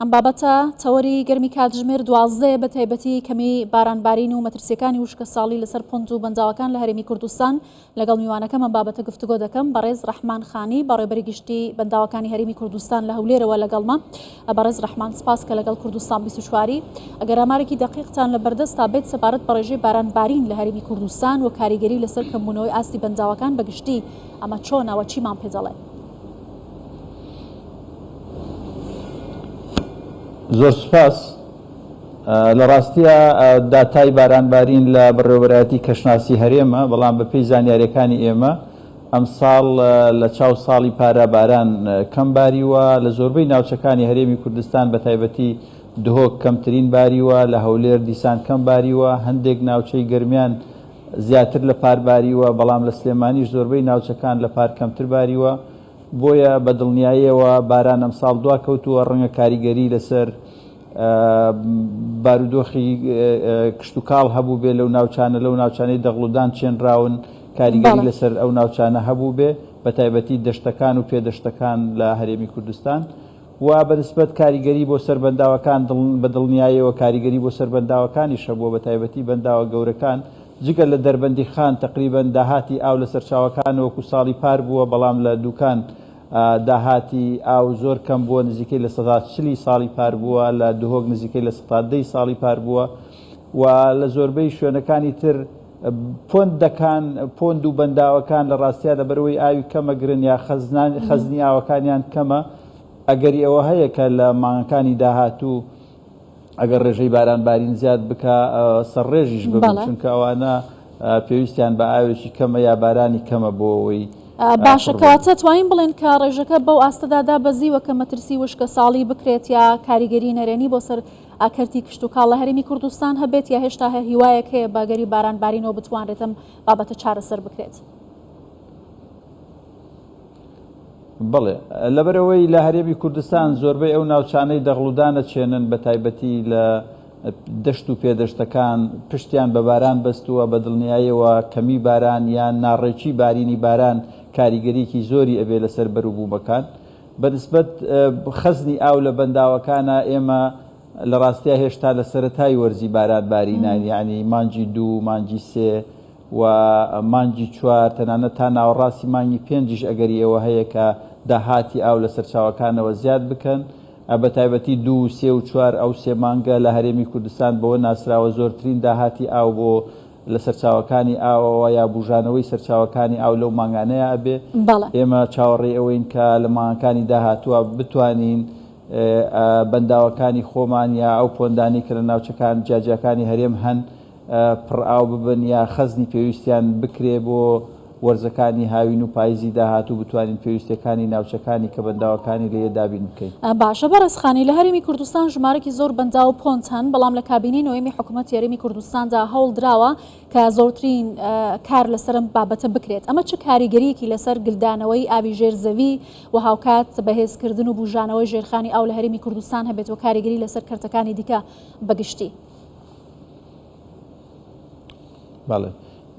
ئەم بابەتە تەوەری گەرمی کاتژمێر 12 بە تایبەتی کەمی بارانبارین و مەترسیەکانی وشکە ساڵی لەسەر پۆند و بەنداوەکان لە هەرێمی کوردستان لەگەڵ میوانەکەم ئەم بابەتە گفتوگۆ دەکەم بەڕێز ڕەحمان خانی بەڕێوەبەری گشتی بەنداوەکانی هەرێمی کوردستان لە هەولێرەوە لەگەڵمە. بەڕێز ڕەحمان سپاس کە لەگەڵ کوردستان 24 ئەگەر ئامارێکی دقیقتان لە بەردەستا بێت سەبارەت بە ڕێژەی بارانبارین لە هەرێمی کوردستان و کاریگەری لەسەر کەمبوونەوەی ئاستی بەنداوەکان بەگشتی ئەمە چۆنەوە چیمان پێ دەڵێت؟ زۆر سپاس. لە ڕاستیە داتای بارانبارین لە بەڕێوەبەرایەتی کەشناسی هەرێمە، بەڵام بە پێی زانیاریەکانی ئێمە ئەم ساڵ لە چاو ساڵی پارە باران کەم باریوە، لە زۆربەی ناوچەکانی هەرێمی کوردستان بە تایبەتی دهۆک کەمترین باریوە، لە هەولێر دیسان کەم باریوە، هەندێک ناوچەی گەرمیان زیاتر لە پار باریوە، بەڵام لە سلێمانیش زۆربەی ناوچەکان لە پار کەمتر باریوە. بۆیە بە دڵنیاییەوە باران ئەم ساڵ دوا کەوتووە، ڕەنگە کاریگەری لەسەر بارودۆخی کشت و کاڵ هەبوو بێ لەو ناوچانە، لەو ناوچانەی دەغڵودان چێنراون کاریگەری لەسەر ئەو ناوچانە هەبوو بێ، بە تایبەتی دەشتەکان و پێدەشتەکان لە هەرێمی کوردستان. و بەنسبەت کاریگەری بۆ سەر بەنداوەکان بە دڵنیاییەوە کاریگەری بۆ سەر بەنداوەکانی شەبووە، بە تایبەتی بەنداوە گەورەکان جگە لە دەربەندی خان تقریبەن داهاتی ئاو لە سەرچاوەکان وەکو ساڵی پار بووە، بەڵام لە دووکان داهاتی ئاو زۆر کەم بووە، نزیکەی لە 140 ساڵی پار بووە، لە دهۆک نزیکەی لە 110 ساڵی پار بووە. و لە زۆربەی شوێنەکانی تر پۆند و بەنداوەکان لە ڕاستیە لەبەرەوەی ئاوی کەمە گرن یا خەزنی ئاوەکانیان کەمە. ئەگەری ئەوە هەیە کە لە مانگەکانی داهاتوو ئەگەر ڕێژەی بارانبارین زیاد بکە سەرڕێژیش ببن، چونکە ئەوانە پێویستیان بە ئاوێکی کەمە یا بارانی کەمە بۆ ئەوەی باشەکەواتە توانین بڵێن کە ڕێژەکە بەو ئاستەدادا بەزیوە کە مەترسی وشکە ساڵی بکرێت یا کاریگەری نەرێنی بۆ سەر ئاکەرتی کشت و کاڵ لە هەرێمی کوردستان هەبێت، یا هێشتا هیوایەک هەیە باگەری بارانبارینەوە بتوانرێت ئەم بابەتە چارەسەر بکرێت؟ بڵێ، لەبەرەوەی لە هەرێمی کوردستان زۆربەی ئەو ناوچانەی دەغڵودانە چێنن بە تایبەتی لە دەشت و پێدەشتەکان پشتیان بە باران بەستووە، بە دڵنیاییەوە کەمی باران یان ناڕێکی بارینی باران کاریگەریکی زۆری ئەبێ لەسەر بەروبوومەکان. بەنسبەت خەزنی ئاو لە بەنداوەکانە ئێمە لە ڕاستیە هێشتا لە سەرەتای وەرزی بارانبارینان، یعنی مانگی 2 مانگی 3 و مانگی 4 تەنانەت تا ناوەڕاستی مانگی 5 ئەگەری ئەوە هەیە کە داهاتی ئاو لە سەرچاوەکانەوە زیاد بکەن. بە تایبەتی 2 3 و 4 ئەو سێ مانگە لە هەرێمی کوردستان بەوە ناسراوە زۆرترین داهاتی ئاو بۆ لە سەرچاوەکانی ئاوەوە یا بوژانەوەی سەرچاوەکانی ئاو لەو مانگانەیە ئەبێ. ئێمە چاوەڕێ ئەوەین کە لە مانگەکانی داهاتووە بتوانین بەنداوەکانی خۆمان یا ئەو پۆندانی کە لە ناوچەکان جاجەکانی هەرێم هەن پڕ ئاو ببن یا خەزنی پێویستیان بکرێ بۆ وەرزەکانی هاوین و پاییزی داهاتوو بتوانین پێویستەکانی ناوچەکانی کە بەنداوەکانی لێ دابین بکەین. باشە بەڕێزخانی، لە هەرێمی کوردستان ژمارەی زۆر بەندا و پۆند هەن، بەڵام لە کابینەی نوێمی حکوومەت هەرێمی کوردستاندا هەوڵ دراوە کە زۆرترین کار لەسەرم بابەتە بکرێت. ئەمە چه کاریگەریەکی لەسەر گلدانەوەی ئاوی ژێرزەوی و هاوکات بەهێزکردن و بوژانەوەی ژێرخانی ئاو لە هەرێمی کوردستان هەبێت و کاریگەری لەسەر کەرتەکانی دیکە بەگشتی؟ بەڵێ،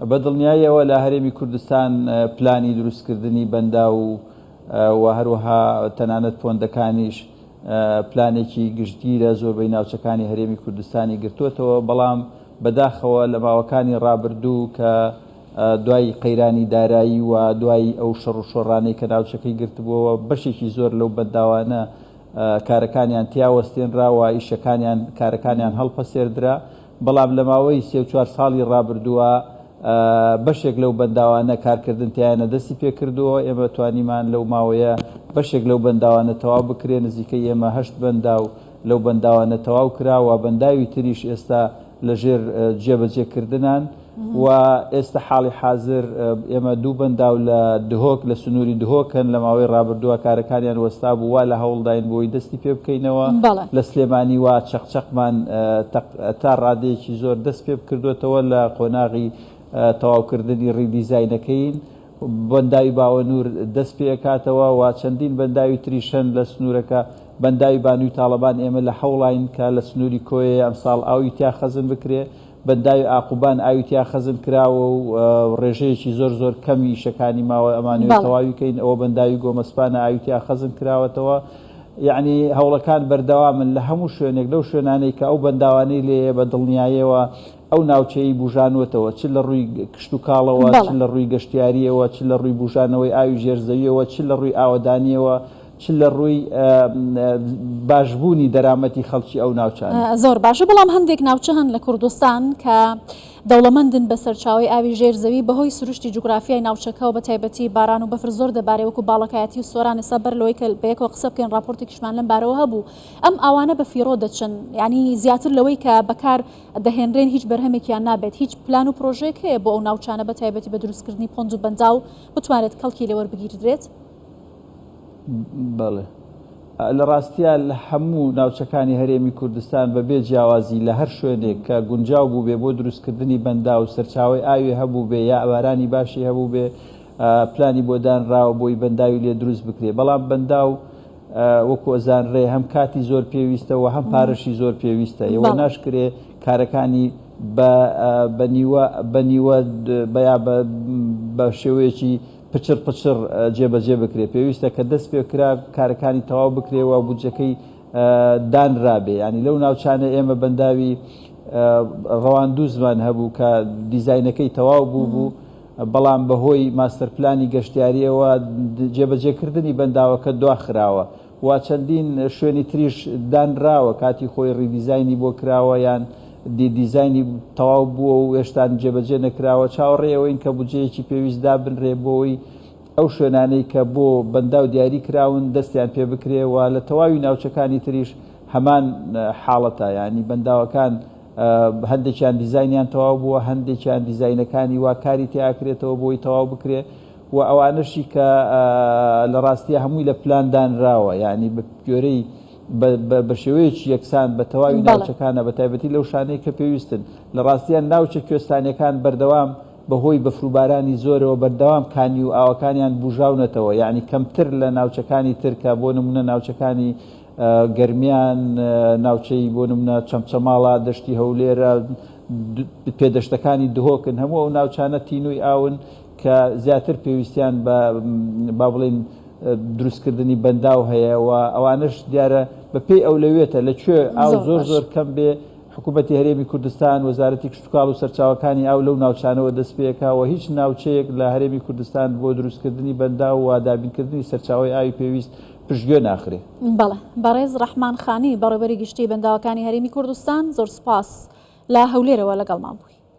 بە دڵنیاییەوە لە هەرێمی کوردستان پلانی دروستکردنی بەندا و هەروەها تەنانەت پۆندەکانیش پلانێکی گشتگیرە زۆربەی ناوچەکانی هەرێمی کوردستانی گرتووەتەوە، بەڵام بەداخەوە لە ماوەکانی ڕابردوو کە دوای قەیرانی دارایی و دوای ئەو شەڕ و شۆڕانەی کە ناوچەکەی گرتبووەوە بەشێکی زۆر لەو بەنداوانە کارەکانیان تیاوەستێنراوە، ئیشەکانیان کارەکانیان هەڵپەسێردرا، بەڵام لە ماوەی 3-4 ساڵی ڕابردووە بەشێک لەو بەنداوانە کارکردن تیانە دەستی پێکردووە. ئێمە توانیمان لەو ماوەیە بەشێک لەو بەنداوانە تەواو بکرێن، نزیکەی ئێمە 8 بەندا و لەو بەنداوانە تەواو کراوە، بەنداوی تریش ئێستا لەژێر جێبەجێکردنان. و ئێستا حاڵی حاضر ئێمە 2 بەندا و لە دهۆک لە سنووری دهۆکن لە ماوەی ڕابردووە کارەکانیان وەستا بوو، وا لە هەوڵداین بۆی دەستی پێ بکەینەوە. لە سلێمانی وا چەقچەقمان تا ڕادەیەکی زۆر دەست پێ بکردوێتەوە لە قۆناغی تەواوکردنی ڕیدیزاینەکەین. بەنداوی باوەنور دەست پێکاتەوە و چەندین بەنداوی تریشەن لە سنوورەکە. بەنداوی بانووی تاڵەبان ئێمە لە هەوڵاین کە لە سنووری کۆیە ئەمساڵ ئاوی تیا خەزم بکرێ. بەنداوی ئاقوبان ئاوی تیا خەزم کراوە و ڕێژەیەکی زۆر کەمی ئیشەکانی ماوە ئەمانوێت تەواوی بکەین. ئەوە بەنداوی گۆمەسپانە ئاوی تیا خەزم کراوەتەوە. یعنی هەوڵەکان بەردەوامن لە هەموو شوێنێک لەو شوێنانەی کە ئەو بەنداوانەی لێ بە دڵنیاییەوە ئەو ناوچەی بژانوتەوە چ لە ڕووی کشت و کاڵەوە چ لە ڕووی گەشتیاریەوە چ لە ڕووی بژانەوەی ئاوی ژێرزەویەوە چ لە ڕووی ئاوەدانیەوە چ لە ڕووی باشبوونی دەرامەتی خەڵکی ئەو ناوچان زۆر باشە بەڵام هەندێک ناوچە هەن لە کوردستان کە دەوڵەمەندن بە سەرچاوی ئاوی ژێرزەوی بەهۆی سروشتی جوگرافیای ناوچەکە و بە تایبەتی باران و بەفر زۆر دەبارێت وەکو باڵەکایەتی و سۆران ئێستا بەر لەوەی کە بەیەکەوە قسە بکەین راپۆرتێکیشمان لەم بارەوە هەبوو ئەم ئاوانە بە فیرۆ دەچن یعنی زیاتر لەوەی کە بەکار دەهێنرێن هیچ بەرهەمێکیان نابێت هیچ پلان و پرۆژێک هەیە بۆ ئەو ناوچانە بە تایبەتی بە دروستکردنی پۆنج و بەنداو بتوانێت کەڵکی لێوەربگیردرێت بەڵێ لە ڕاستیە لە هەموو ناوچەکانی هەرێمی کوردستان بەبێ جیاوازی لە هەر شوێنێک کە گونجاو بوو بێ بۆ دروستکردنی بەندا و سەرچاوی ئاوی هەبوو بێ یا ئەوارانی باشی هەبوو بێ پلانی بۆ دانراوە بۆی بەنداوی لێ دروست بکرێ بەڵام بەنداو وەکو ئەزانڕێ هەم کاتی زۆر پێویستەوە هەم پارەشی زۆر پێویستە ئێوە ناشکرێ کارەکانی بە نیوە بە شێوەیەکی پچر جێبەجێ بکرێ پێویستە کە دەست پێکرا کارەکانی تەواو بکرێەوە بودجەکەی دانرابێ ینی لەو ناوچانە ئێمە بەنداوی ڕەواندوو زمان هەبوو کە دیزاینەکەی تەواو بوو بەڵام بەهۆی ماستەرپلانی گەشتیاریەوە جێبەجێکردنی بەنداوەکە دواخراوە وا چەندین شوێنی تریش دانراوە کاتی خۆی ڕیدیزایانی بۆ کراوە یان دیزایانی تەواو بووە و هێشتان جێبەجێ نەکراوە چاوەڕێەوەین کە بودجەیەکی پێویستدا بنرێ بۆی ئەو شوێنانەی کە بۆ بەندا و دیاری کراون دەستیان پێ بکرێەوە لە تەواوی ناوچەکانی تریش هەمان حاڵەتە ینی بەنداوەکان هەندێکیان دیزاینیان تەواو بووە هەندێکیان دیزاینەکانی وا کاری تیاکرێتەوە بۆی تەواو بکرێ و ئەوانشی کە لە ڕاستیە هەمووی لە پلان دانراوە ینی بە گوێرەی بە شێوەیەکی یەکسان بە تەواوی ناوچەکانە بە تایبەتی لەو شانەی کە پێویستن لە ڕاستیان ناوچە کوێستانیەکان بەردەوام بەهۆی بەفروبارانی زۆرەوە بەردەوام کانی و ئاوەکانیان بژاونەتەوە یعنی کەمتر لە ناوچەکانی ترکە بۆ نمونە ناوچەکانی گەرمیان ناوچەی بۆ نمونە چەمچەماڵا دەشتی هەولێرە پێدەشتەکانی دهۆکن هەموو ئەو ناوچانە تینووی ئاون کە زیاتر پێویستیان با بڵێن دروستکردنی بەنداو هەیە و ئەوانش دیارە بەپێی ئەولەوێتە لەکوێ ئاو زۆر کەم بێ حکوومەتی هەرێمی کوردستان وەزارەتی کشتتوکاڵ و سەرچاوەکانی ئاو لەو ناوچانەوە دەست پێکاوە هیچ ناوچەیەک لە هەرێمی کوردستان بۆ دروستکردنی بەندا و دابینکردنی سەرچاوی ئاوی پێویست پشتگوێ ناخرێ. بەڵێ بەڕێز ڕەحمان خانی بەڕێوەبەری گشتی بەنداوەکانی هەرێمی کوردستان زۆر سوپاس لە هەولێرەوە لەگەڵمان بووی.